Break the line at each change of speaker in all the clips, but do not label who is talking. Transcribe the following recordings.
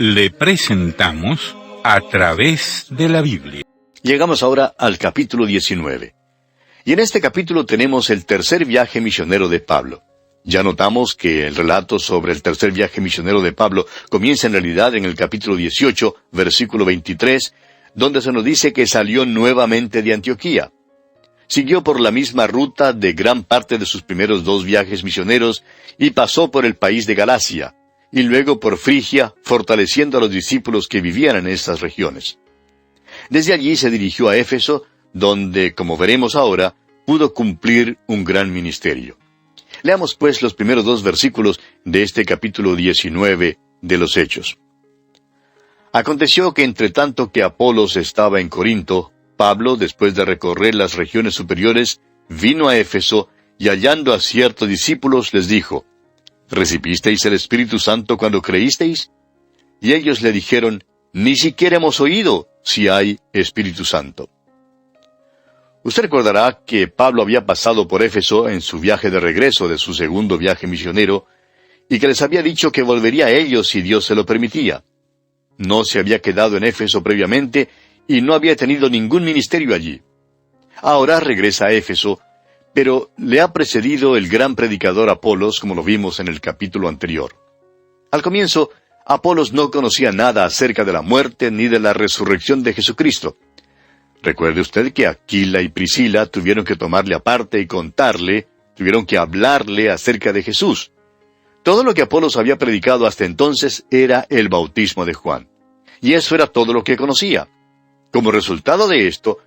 Le presentamos A través de la Biblia.
Llegamos ahora al capítulo 19. Y en este capítulo tenemos el tercer viaje misionero de Pablo. Ya notamos que el relato sobre el tercer viaje misionero de Pablo comienza en realidad en el capítulo 18, versículo 23, donde se nos dice que salió nuevamente de Antioquía. Siguió por la misma ruta de gran parte de sus primeros dos viajes misioneros y pasó por el país de Galacia, y luego por Frigia, fortaleciendo a los discípulos que vivían en estas regiones. Desde allí se dirigió a Éfeso, donde, como veremos ahora, pudo cumplir un gran ministerio. Leamos pues los primeros dos versículos de este capítulo 19 de los Hechos. Aconteció que entre tanto que Apolos estaba en Corinto, Pablo, después de recorrer las regiones superiores, vino a Éfeso, y hallando a ciertos discípulos les dijo: ¿Recibisteis el Espíritu Santo cuando creísteis? Y ellos le dijeron: Ni siquiera hemos oído si hay Espíritu Santo. Usted recordará que Pablo había pasado por Éfeso en su viaje de regreso de su segundo viaje misionero, y que les había dicho que volvería a ellos si Dios se lo permitía. No se había quedado en Éfeso previamente, y no había tenido ningún ministerio allí. Ahora regresa a Éfeso, pero le ha precedido el gran predicador Apolos, como lo vimos en el capítulo anterior. Al comienzo, Apolos no conocía nada acerca de la muerte ni de la resurrección de Jesucristo. Recuerde usted que Aquila y Priscila tuvieron que tomarle aparte y contarle, tuvieron que hablarle acerca de Jesús. Todo lo que Apolos había predicado hasta entonces era el bautismo de Juan. Y eso era todo lo que conocía. Como resultado de esto,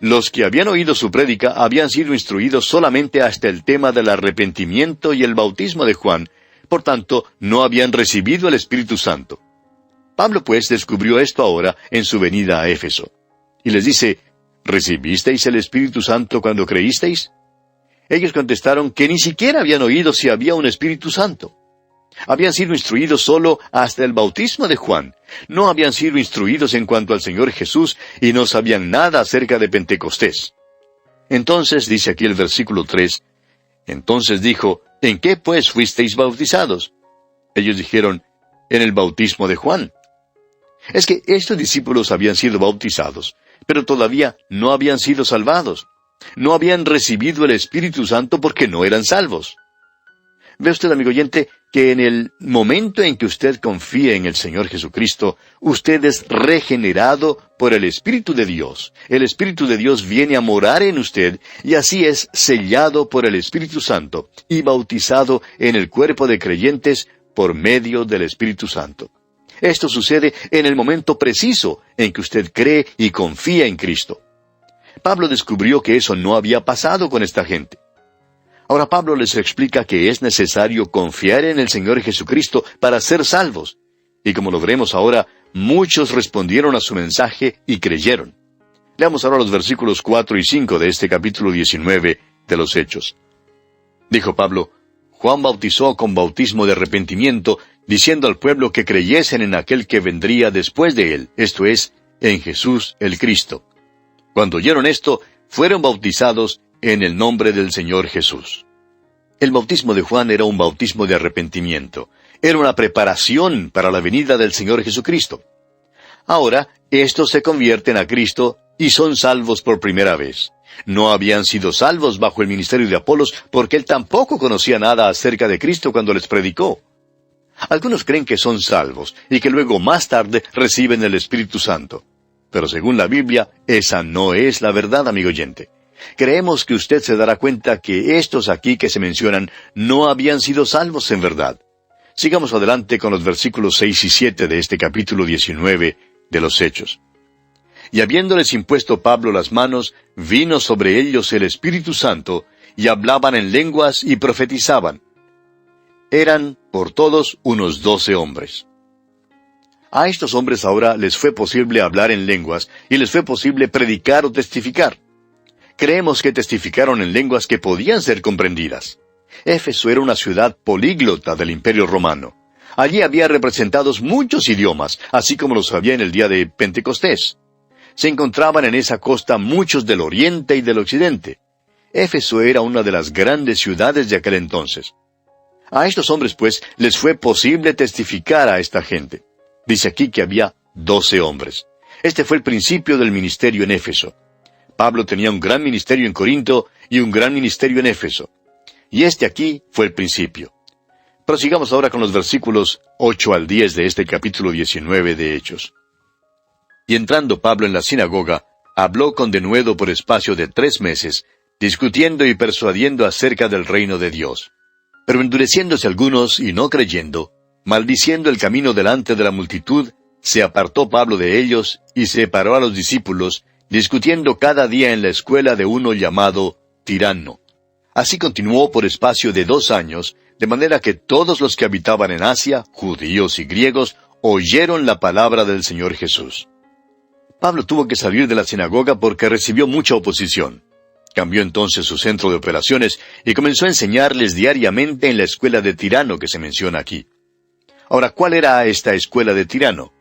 los que habían oído su prédica habían sido instruidos solamente hasta el tema del arrepentimiento y el bautismo de Juan, por tanto, no habían recibido el Espíritu Santo. Pablo, pues, descubrió esto ahora en su venida a Éfeso. Y les dice: ¿Recibisteis el Espíritu Santo cuando creísteis? Ellos contestaron que ni siquiera habían oído si había un Espíritu Santo. Habían sido instruidos solo hasta el bautismo de Juan. No habían sido instruidos en cuanto al Señor Jesús y no sabían nada acerca de Pentecostés. Entonces, dice aquí el versículo 3, entonces dijo: ¿En qué pues fuisteis bautizados? Ellos dijeron: en el bautismo de Juan. Es que estos discípulos habían sido bautizados, pero todavía no habían sido salvados. No habían recibido el Espíritu Santo porque no eran salvos. Ve usted, amigo oyente, que en el momento en que usted confía en el Señor Jesucristo, usted es regenerado por el Espíritu de Dios. El Espíritu de Dios viene a morar en usted, y así es sellado por el Espíritu Santo, y bautizado en el cuerpo de creyentes por medio del Espíritu Santo. Esto sucede en el momento preciso en que usted cree y confía en Cristo. Pablo descubrió que eso no había pasado con esta gente. Ahora Pablo les explica que es necesario confiar en el Señor Jesucristo para ser salvos. Y como lo veremos ahora, muchos respondieron a su mensaje y creyeron. Leamos ahora los versículos 4 y 5 de este capítulo 19 de los Hechos. Dijo Pablo: Juan bautizó con bautismo de arrepentimiento, diciendo al pueblo que creyesen en aquel que vendría después de él, esto es, en Jesús el Cristo. Cuando oyeron esto, fueron bautizados en el nombre del Señor Jesús. El bautismo de Juan era un bautismo de arrepentimiento. Era una preparación para la venida del Señor Jesucristo. Ahora, estos se convierten a Cristo y son salvos por primera vez. No habían sido salvos bajo el ministerio de Apolos porque él tampoco conocía nada acerca de Cristo cuando les predicó. Algunos creen que son salvos y que luego más tarde reciben el Espíritu Santo. Pero según la Biblia, esa no es la verdad, amigo oyente. Creemos que usted se dará cuenta que estos aquí que se mencionan no habían sido salvos en verdad. Sigamos adelante con los versículos 6 y 7 de este capítulo 19 de los Hechos. Y habiéndoles impuesto Pablo las manos, vino sobre ellos el Espíritu Santo, y hablaban en lenguas y profetizaban. Eran, por todos, unos 12 hombres. A estos hombres ahora les fue posible hablar en lenguas, y les fue posible predicar o testificar. Creemos que testificaron en lenguas que podían ser comprendidas. Éfeso era una ciudad políglota del Imperio Romano. Allí había representados muchos idiomas, así como los había en el día de Pentecostés. Se encontraban en esa costa muchos del oriente y del occidente. Éfeso era una de las grandes ciudades de aquel entonces. A estos hombres, pues, les fue posible testificar a esta gente. Dice aquí que había 12 hombres. Este fue el principio del ministerio en Éfeso. Pablo tenía un gran ministerio en Corinto y un gran ministerio en Éfeso. Y este aquí fue el principio. Prosigamos ahora con los versículos 8 al 10 de este capítulo 19 de Hechos. Y entrando Pablo en la sinagoga, habló con denuedo por espacio de 3 meses, discutiendo y persuadiendo acerca del reino de Dios. Pero endureciéndose algunos y no creyendo, maldiciendo el camino delante de la multitud, se apartó Pablo de ellos y separó a los discípulos, discutiendo cada día en la escuela de uno llamado Tirano. Así continuó por espacio de 2 años, de manera que todos los que habitaban en Asia, judíos y griegos, oyeron la palabra del Señor Jesús. Pablo tuvo que salir de la sinagoga porque recibió mucha oposición. Cambió entonces su centro de operaciones y comenzó a enseñarles diariamente en la escuela de Tirano que se menciona aquí. Ahora, ¿cuál era esta escuela de Tirano?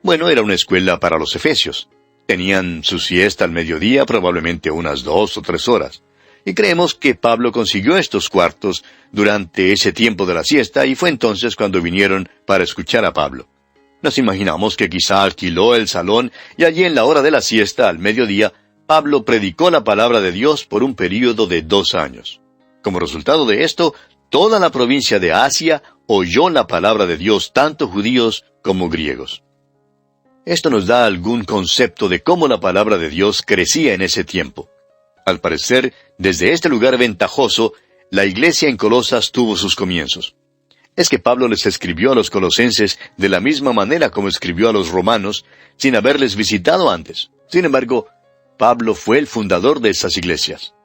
Bueno, era una escuela para los efesios. Tenían su siesta al mediodía, probablemente unas 2 o 3 horas. Y creemos que Pablo consiguió estos cuartos durante ese tiempo de la siesta y fue entonces cuando vinieron para escuchar a Pablo. Nos imaginamos que quizá alquiló el salón y allí en la hora de la siesta, al mediodía, Pablo predicó la palabra de Dios por un período de 2 años. Como resultado de esto, toda la provincia de Asia oyó la palabra de Dios, tanto judíos como griegos. Esto nos da algún concepto de cómo la palabra de Dios crecía en ese tiempo. Al parecer, desde este lugar ventajoso, la iglesia en Colosas tuvo sus comienzos. Es que Pablo les escribió a los colosenses de la misma manera como escribió a los romanos, sin haberles visitado antes. Sin embargo, Pablo fue el fundador de esas iglesias.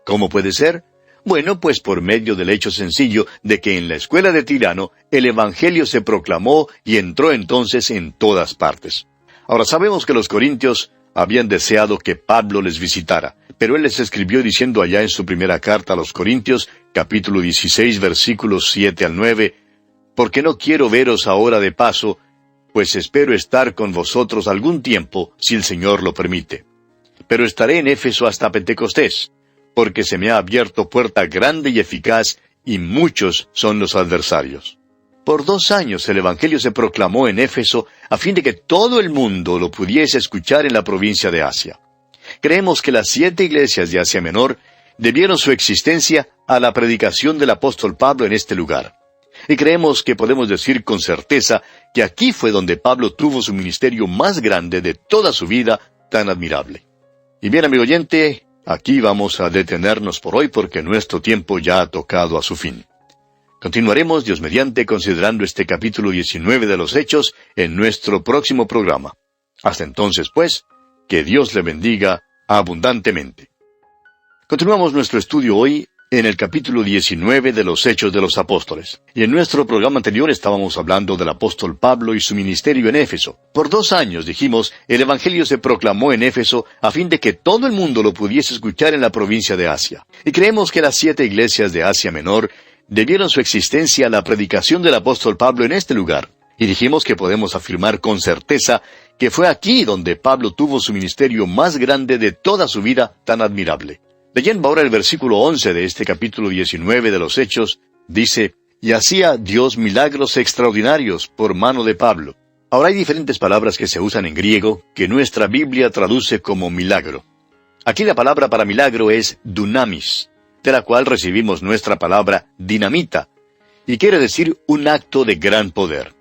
¿Cómo puede ser? Bueno, pues por medio del hecho sencillo de que en la escuela de Tirano el Evangelio se proclamó y entró entonces en todas partes. Ahora sabemos que los corintios habían deseado que Pablo les visitara, pero él les escribió diciendo allá en su primera carta a los Corintios, capítulo 16, versículos 7 al 9, «Porque no quiero veros ahora de paso, pues espero estar con vosotros algún tiempo, si el Señor lo permite. Pero estaré en Éfeso hasta Pentecostés, porque se me ha abierto puerta grande y eficaz, y muchos son los adversarios». Por 2 años el Evangelio se proclamó en Éfeso a fin de que todo el mundo lo pudiese escuchar en la provincia de Asia. Creemos que las 7 iglesias de Asia Menor debieron su existencia a la predicación del apóstol Pablo en este lugar. Y creemos que podemos decir con certeza que aquí fue donde Pablo tuvo su ministerio más grande de toda su vida tan admirable. Y bien, amigo oyente, aquí vamos a detenernos por hoy porque nuestro tiempo ya ha tocado a su fin. Continuaremos, Dios mediante, considerando este capítulo 19 de los Hechos en nuestro próximo programa. Hasta entonces, pues, que Dios le bendiga abundantemente. Continuamos nuestro estudio hoy en el capítulo 19 de los Hechos de los Apóstoles. Y en nuestro programa anterior estábamos hablando del apóstol Pablo y su ministerio en Éfeso. Por 2 años, dijimos, el Evangelio se proclamó en Éfeso a fin de que todo el mundo lo pudiese escuchar en la provincia de Asia. Y creemos que las 7 iglesias de Asia Menor debieron su existencia a la predicación del apóstol Pablo en este lugar. Y dijimos que podemos afirmar con certeza que fue aquí donde Pablo tuvo su ministerio más grande de toda su vida tan admirable. Leyendo ahora el versículo 11 de este capítulo 19 de los Hechos, dice, «Y hacía Dios milagros extraordinarios por mano de Pablo». Ahora hay diferentes palabras que se usan en griego que nuestra Biblia traduce como milagro. Aquí la palabra para milagro es dunamis, de la cual recibimos nuestra palabra dinamita, y quiere decir un acto de gran poder.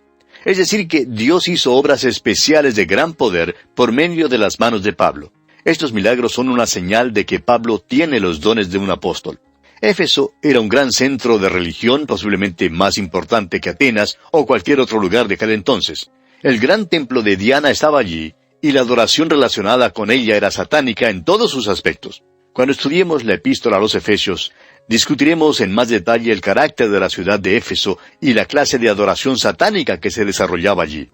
Es decir, que Dios hizo obras especiales de gran poder por medio de las manos de Pablo. Estos milagros son una señal de que Pablo tiene los dones de un apóstol. Éfeso era un gran centro de religión, posiblemente más importante que Atenas o cualquier otro lugar de aquel entonces. El gran templo de Diana estaba allí, y la adoración relacionada con ella era satánica en todos sus aspectos. Cuando estudiemos la epístola a los Efesios, discutiremos en más detalle el carácter de la ciudad de Éfeso y la clase de adoración satánica que se desarrollaba allí.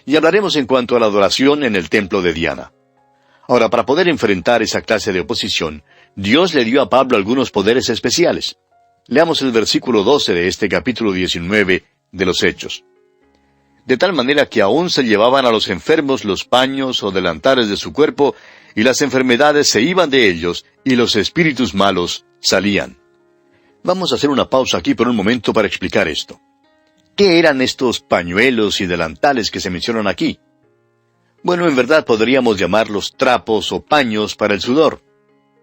Y hablaremos en cuanto a la adoración en el templo de Diana. Ahora, para poder enfrentar esa clase de oposición, Dios le dio a Pablo algunos poderes especiales. Leamos el versículo 12 de este capítulo 19 de los Hechos. De tal manera que aún se llevaban a los enfermos los paños o delantares de su cuerpo, y las enfermedades se iban de ellos, y los espíritus malos salían. Vamos a hacer una pausa aquí por un momento para explicar esto. ¿Qué eran estos pañuelos y delantales que se mencionan aquí? Bueno, en verdad podríamos llamarlos trapos o paños para el sudor.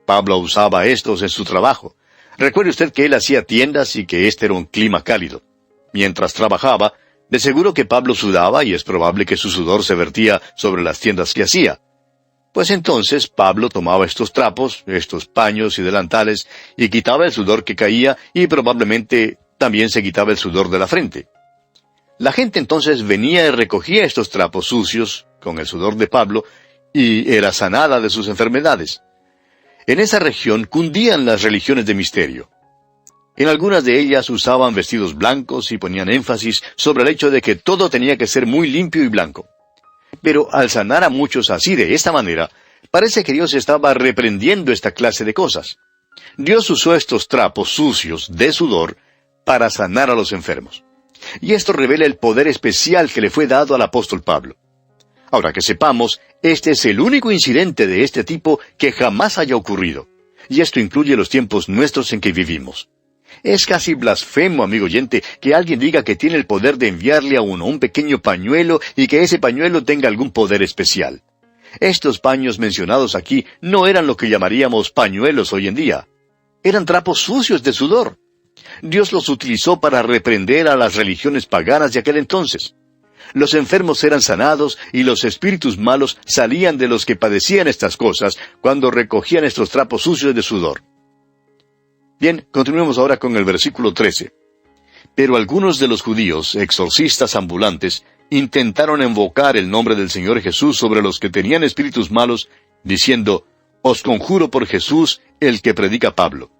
Pablo usaba estos en su trabajo. Recuerde usted que él hacía tiendas y que este era un clima cálido. Mientras trabajaba, de seguro que Pablo sudaba y es probable que su sudor se vertía sobre las tiendas que hacía. Pues entonces Pablo tomaba estos trapos, estos paños y delantales, y quitaba el sudor que caía y probablemente también se quitaba el sudor de la frente. La gente entonces venía y recogía estos trapos sucios con el sudor de Pablo y era sanada de sus enfermedades. En esa región cundían las religiones de misterio. En algunas de ellas usaban vestidos blancos y ponían énfasis sobre el hecho de que todo tenía que ser muy limpio y blanco. Pero al sanar a muchos así de esta manera, parece que Dios estaba reprendiendo esta clase de cosas. Dios usó estos trapos sucios de sudor para sanar a los enfermos. Y esto revela el poder especial que le fue dado al apóstol Pablo. Ahora que sepamos, este es el único incidente de este tipo que jamás haya ocurrido. Y esto incluye los tiempos nuestros en que vivimos. Es casi blasfemo, amigo oyente, que alguien diga que tiene el poder de enviarle a uno un pequeño pañuelo y que ese pañuelo tenga algún poder especial. Estos paños mencionados aquí no eran lo que llamaríamos pañuelos hoy en día. Eran trapos sucios de sudor. Dios los utilizó para reprender a las religiones paganas de aquel entonces. Los enfermos eran sanados y los espíritus malos salían de los que padecían estas cosas cuando recogían estos trapos sucios de sudor. Bien, continuemos ahora con el versículo 13. Pero algunos de los judíos, exorcistas ambulantes, intentaron invocar el nombre del Señor Jesús sobre los que tenían espíritus malos, diciendo, «Os conjuro por Jesús, el que predica Pablo».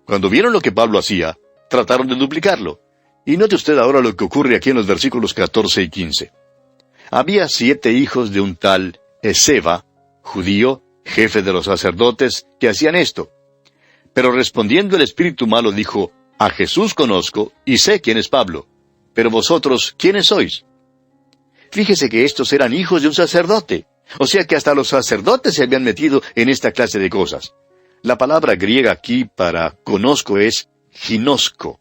Cuando vieron lo que Pablo hacía, trataron de duplicarlo. Y note usted ahora lo que ocurre aquí en los versículos 14 y 15. Había 7 hijos de un tal Esceva, judío, jefe de los sacerdotes, que hacían esto. Pero respondiendo el espíritu malo dijo, «A Jesús conozco, y sé quién es Pablo. Pero vosotros, ¿quiénes sois?» Fíjese que estos eran hijos de un sacerdote. O sea que hasta los sacerdotes se habían metido en esta clase de cosas. La palabra griega aquí para conozco es ginosco.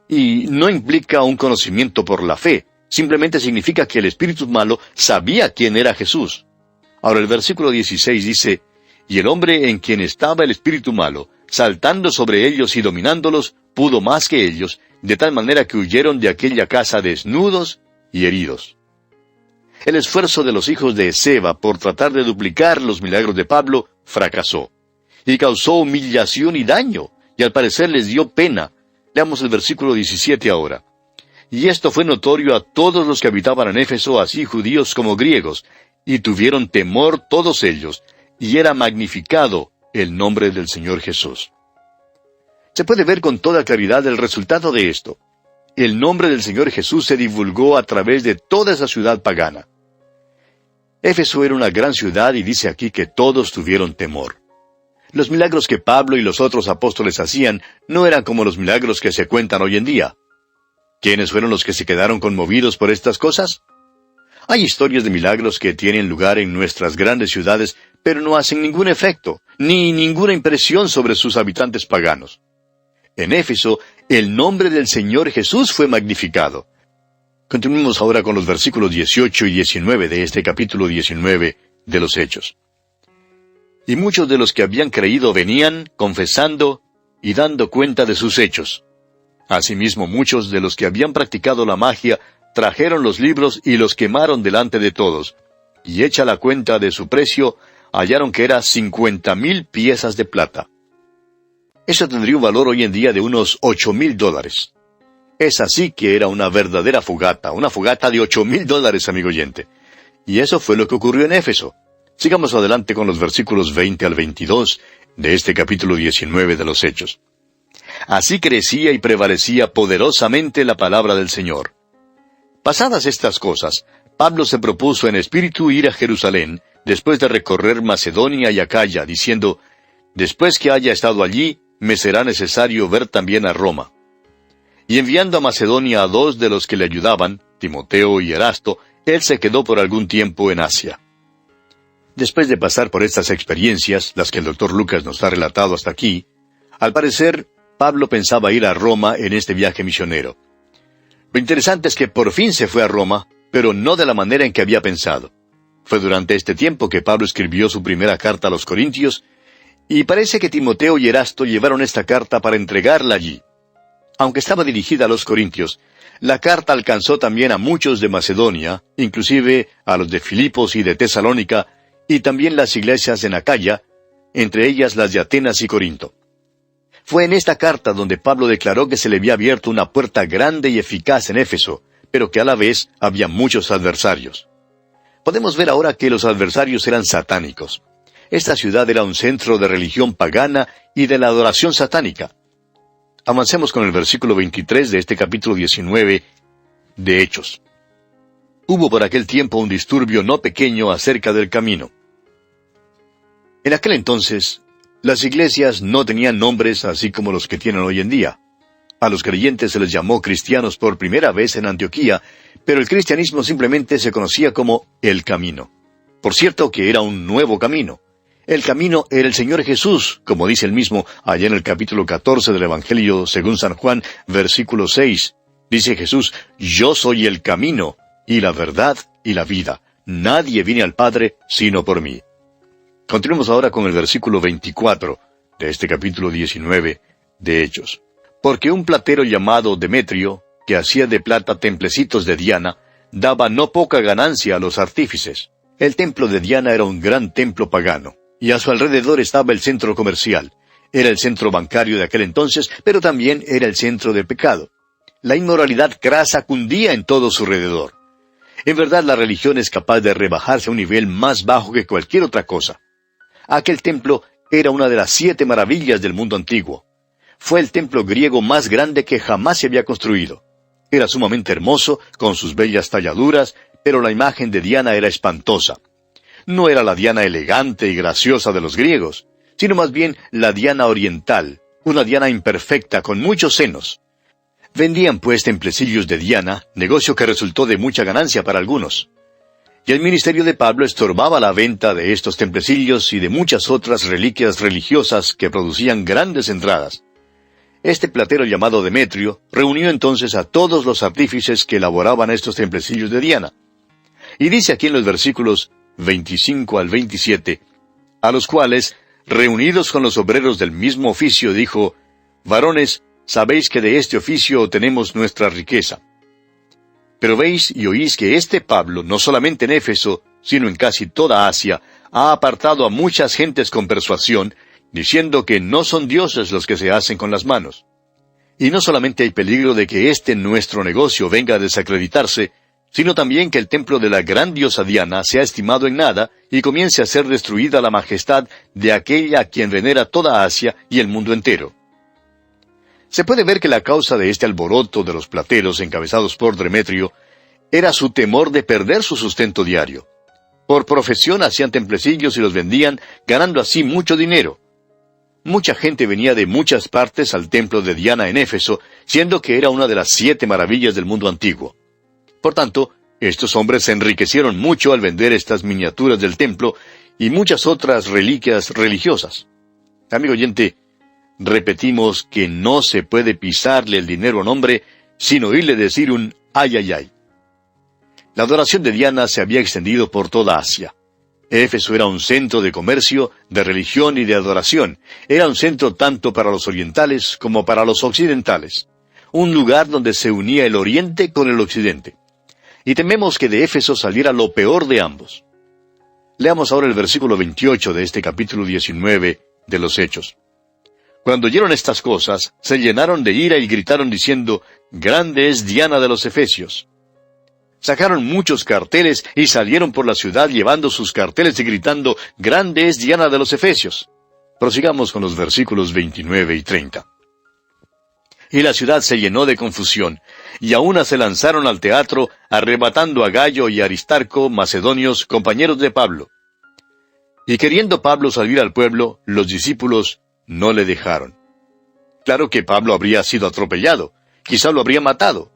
Y no implica un conocimiento por la fe. Simplemente significa que el espíritu malo sabía quién era Jesús. Ahora el versículo 16 dice, «Y el hombre en quien estaba el espíritu malo, saltando sobre ellos y dominándolos, pudo más que ellos, de tal manera que huyeron de aquella casa desnudos y heridos». El esfuerzo de los hijos de Esceva por tratar de duplicar los milagros de Pablo fracasó. Y causó humillación y daño, y al parecer les dio pena. Leamos el versículo 17 ahora. «Y esto fue notorio a todos los que habitaban en Éfeso, así judíos como griegos, y tuvieron temor todos ellos, y era magnificado el nombre del Señor Jesús». Se puede ver con toda claridad el resultado de esto. El nombre del Señor Jesús se divulgó a través de toda esa ciudad pagana. Éfeso era una gran ciudad y dice aquí que todos tuvieron temor. Los milagros que Pablo y los otros apóstoles hacían no eran como los milagros que se cuentan hoy en día. ¿Quiénes fueron los que se quedaron conmovidos por estas cosas? Hay historias de milagros que tienen lugar en nuestras grandes ciudades, pero no hacen ningún efecto, ni ninguna impresión sobre sus habitantes paganos. En Éfeso, el nombre del Señor Jesús fue magnificado. Continuemos ahora con los versículos 18 y 19 de este capítulo 19 de los Hechos. Y muchos de los que habían creído venían, confesando y dando cuenta de sus hechos. Asimismo, muchos de los que habían practicado la magia trajeron los libros y los quemaron delante de todos, y hecha la cuenta de su precio, hallaron que era 50,000 piezas de plata. Eso tendría un valor hoy en día de unos $8,000. Es así que era una verdadera fogata, una fogata de $8,000, amigo oyente. Y eso fue lo que ocurrió en Éfeso. Sigamos adelante con los versículos 20 al 22 de este capítulo 19 de los Hechos. Así crecía y prevalecía poderosamente la palabra del Señor. Pasadas estas cosas, Pablo se propuso en espíritu ir a Jerusalén, después de recorrer Macedonia y Acaya, diciendo, «Después que haya estado allí, me será necesario ver también a Roma». Y enviando a Macedonia a 2 de los que le ayudaban, Timoteo y Erasto, él se quedó por algún tiempo en Asia. Después de pasar por estas experiencias, las que el Dr. Lucas nos ha relatado hasta aquí, al parecer, Pablo pensaba ir a Roma en este viaje misionero. Lo interesante es que por fin se fue a Roma, pero no de la manera en que había pensado. Fue durante este tiempo que Pablo escribió su primera carta a los Corintios, y parece que Timoteo y Erasto llevaron esta carta para entregarla allí. Aunque estaba dirigida a los Corintios, la carta alcanzó también a muchos de Macedonia, inclusive a los de Filipos y de Tesalónica, y también las iglesias en Acaya, entre ellas las de Atenas y Corinto. Fue en esta carta donde Pablo declaró que se le había abierto una puerta grande y eficaz en Éfeso, pero que a la vez había muchos adversarios. Podemos ver ahora que los adversarios eran satánicos. Esta ciudad era un centro de religión pagana y de la adoración satánica. Avancemos con el versículo 23 de este capítulo 19 de Hechos. Hubo por aquel tiempo un disturbio no pequeño acerca del camino. En aquel entonces, las iglesias no tenían nombres así como los que tienen hoy en día. A los creyentes se les llamó cristianos por primera vez en Antioquía, pero el cristianismo simplemente se conocía como el camino. Por cierto que era un nuevo camino. El camino era el Señor Jesús, como dice él mismo allá en el capítulo 14 del Evangelio según San Juan, versículo 6. Dice Jesús, «Yo soy el camino, y la verdad, y la vida. Nadie viene al Padre sino por mí». Continuemos ahora con el versículo 24 de este capítulo 19 de Hechos. «Porque un platero llamado Demetrio, que hacía de plata templecitos de Diana, daba no poca ganancia a los artífices». El templo de Diana era un gran templo pagano, y a su alrededor estaba el centro comercial. Era el centro bancario de aquel entonces, pero también era el centro del pecado. La inmoralidad grasa cundía en todo su alrededor. En verdad, la religión es capaz de rebajarse a un nivel más bajo que cualquier otra cosa. Aquel templo era una de las 7 maravillas del mundo antiguo. Fue el templo griego más grande que jamás se había construido. Era sumamente hermoso, con sus bellas talladuras, pero la imagen de Diana era espantosa. No era la Diana elegante y graciosa de los griegos, sino más bien la Diana oriental, una Diana imperfecta con muchos senos. Vendían pues templecillos de Diana, negocio que resultó de mucha ganancia para algunos. Y el ministerio de Pablo estorbaba la venta de estos templecillos y de muchas otras reliquias religiosas que producían grandes entradas. Este platero llamado Demetrio reunió entonces a todos los artífices que elaboraban estos templecillos de Diana. Y dice aquí en los versículos 25 al 27, a los cuales, reunidos con los obreros del mismo oficio, dijo, «Varones, sabéis que de este oficio tenemos nuestra riqueza. Pero veis y oís que este Pablo, no solamente en Éfeso, sino en casi toda Asia, ha apartado a muchas gentes con persuasión, diciendo que no son dioses los que se hacen con las manos. Y no solamente hay peligro de que nuestro negocio venga a desacreditarse, sino también que el templo de la gran diosa Diana sea estimado en nada y comience a ser destruida la majestad de aquella a quien venera toda Asia y el mundo entero». Se puede ver que la causa de este alboroto de los plateros encabezados por Demetrio era su temor de perder su sustento diario. Por profesión hacían templecillos y los vendían, ganando así mucho dinero. Mucha gente venía de muchas partes al templo de Diana en Éfeso, siendo que era una de las 7 maravillas del mundo antiguo. Por tanto, estos hombres se enriquecieron mucho al vender estas miniaturas del templo y muchas otras reliquias religiosas. Amigo oyente, repetimos que no se puede pisarle el dinero a un hombre sin oírle decir un ay, ay, ay. La adoración de Diana se había extendido por toda Asia. Éfeso era un centro de comercio, de religión y de adoración. Era un centro tanto para los orientales como para los occidentales. Un lugar donde se unía el oriente con el occidente. Y tememos que de Éfeso saliera lo peor de ambos. Leamos ahora el versículo 28 de este capítulo 19 de los Hechos. Cuando oyeron estas cosas, se llenaron de ira y gritaron diciendo, «Grande es Diana de los Efesios». Sacaron muchos carteles y salieron por la ciudad llevando sus carteles y gritando, «Grande es Diana de los Efesios». Prosigamos con los versículos 29 y 30. Y la ciudad se llenó de confusión, y a una se lanzaron al teatro, arrebatando a Gayo y Aristarco, macedonios, compañeros de Pablo. Y queriendo Pablo salir al pueblo, los discípulos no le dejaron. Claro que Pablo habría sido atropellado, quizá lo habría matado.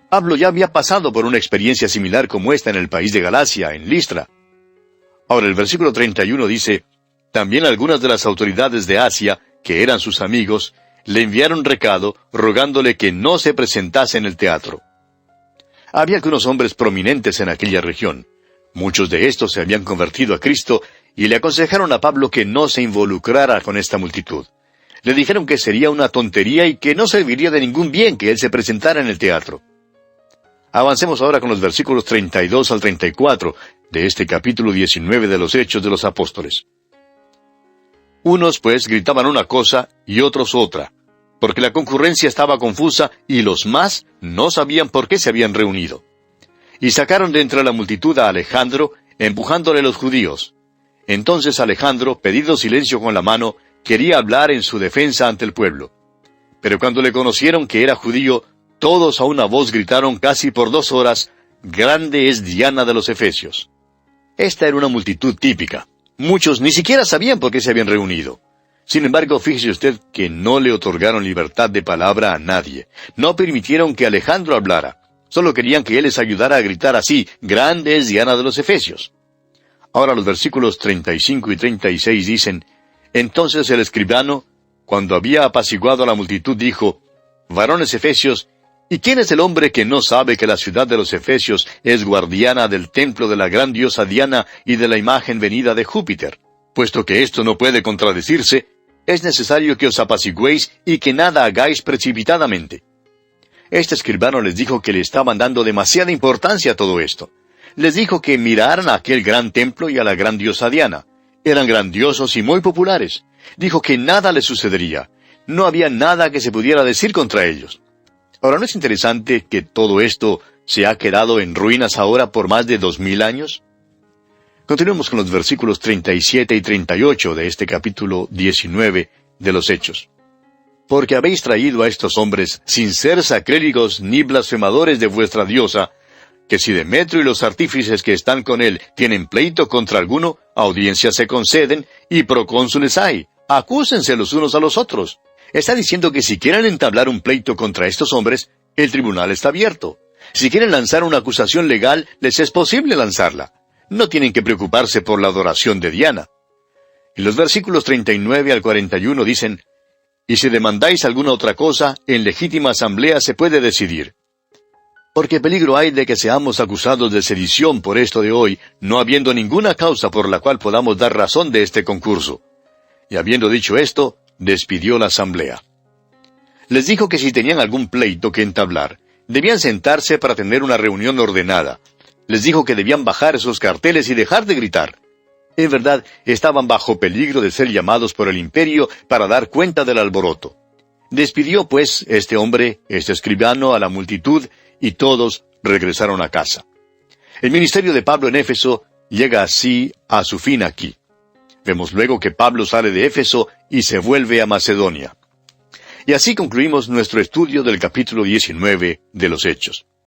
Pablo ya había pasado por una experiencia similar como esta en el país de Galacia, en Listra. Ahora el versículo 31 dice, «También algunas de las autoridades de Asia, que eran sus amigos, le enviaron recado, rogándole que no se presentase en el teatro». Había algunos hombres prominentes en aquella región. Muchos de estos se habían convertido a Cristo y le aconsejaron a Pablo que no se involucrara con esta multitud. Le dijeron que sería una tontería y que no serviría de ningún bien que él se presentara en el teatro. Avancemos ahora con los versículos 32 al 34 de este capítulo 19 de los Hechos de los Apóstoles. Unos, pues, gritaban una cosa y otros otra, porque la concurrencia estaba confusa y los más no sabían por qué se habían reunido. Y sacaron de entre la multitud a Alejandro, empujándole los judíos. Entonces Alejandro, pedido silencio con la mano, quería hablar en su defensa ante el pueblo. Pero cuando le conocieron que era judío, todos a una voz gritaron casi por 2 horas, «Grande es Diana de los Efesios». Esta era una multitud típica. Muchos ni siquiera sabían por qué se habían reunido. Sin embargo, fíjese usted que no le otorgaron libertad de palabra a nadie. No permitieron que Alejandro hablara. Solo querían que él les ayudara a gritar así, «Grande es Diana de los Efesios». Ahora los versículos 35 y 36 dicen, «Entonces el escribano, cuando había apaciguado a la multitud, dijo, Varones efesios, ¿y quién es el hombre que no sabe que la ciudad de los Efesios es guardiana del templo de la gran diosa Diana y de la imagen venida de Júpiter? Puesto que esto no puede contradecirse, es necesario que os apaciguéis y que nada hagáis precipitadamente». Este escribano les dijo que le estaban dando demasiada importancia a todo esto. Les dijo que miraran a aquel gran templo y a la gran diosa Diana. Eran grandiosos y muy populares. Dijo que nada les sucedería. No había nada que se pudiera decir contra ellos. Ahora, ¿no es interesante que todo esto se ha quedado en ruinas ahora por más de 2000 años? Continuemos con los versículos 37 y 38 de este capítulo 19 de los Hechos. Porque habéis traído a estos hombres sin ser sacrílegos ni blasfemadores de vuestra diosa, que si Demetrio y los artífices que están con él tienen pleito contra alguno, audiencias se conceden y procónsules hay. Acúsense los unos a los otros. Está diciendo que si quieren entablar un pleito contra estos hombres, el tribunal está abierto. Si quieren lanzar una acusación legal, les es posible lanzarla. No tienen que preocuparse por la adoración de Diana. Y los versículos 39 al 41 dicen, «Y si demandáis alguna otra cosa, en legítima asamblea se puede decidir. Porque peligro hay de que seamos acusados de sedición por esto de hoy, no habiendo ninguna causa por la cual podamos dar razón de este concurso». Y habiendo dicho esto, despidió la asamblea. Les dijo que si tenían algún pleito que entablar, debían sentarse para tener una reunión ordenada. Les dijo que debían bajar esos carteles y dejar de gritar. En verdad, estaban bajo peligro de ser llamados por el imperio para dar cuenta del alboroto. Despidió, pues, este hombre, este escribano, a la multitud, y todos regresaron a casa. El ministerio de Pablo en Éfeso llega así a su fin aquí. Vemos luego que Pablo sale de Éfeso y se vuelve a Macedonia. Y así concluimos nuestro estudio del capítulo 19 de los Hechos.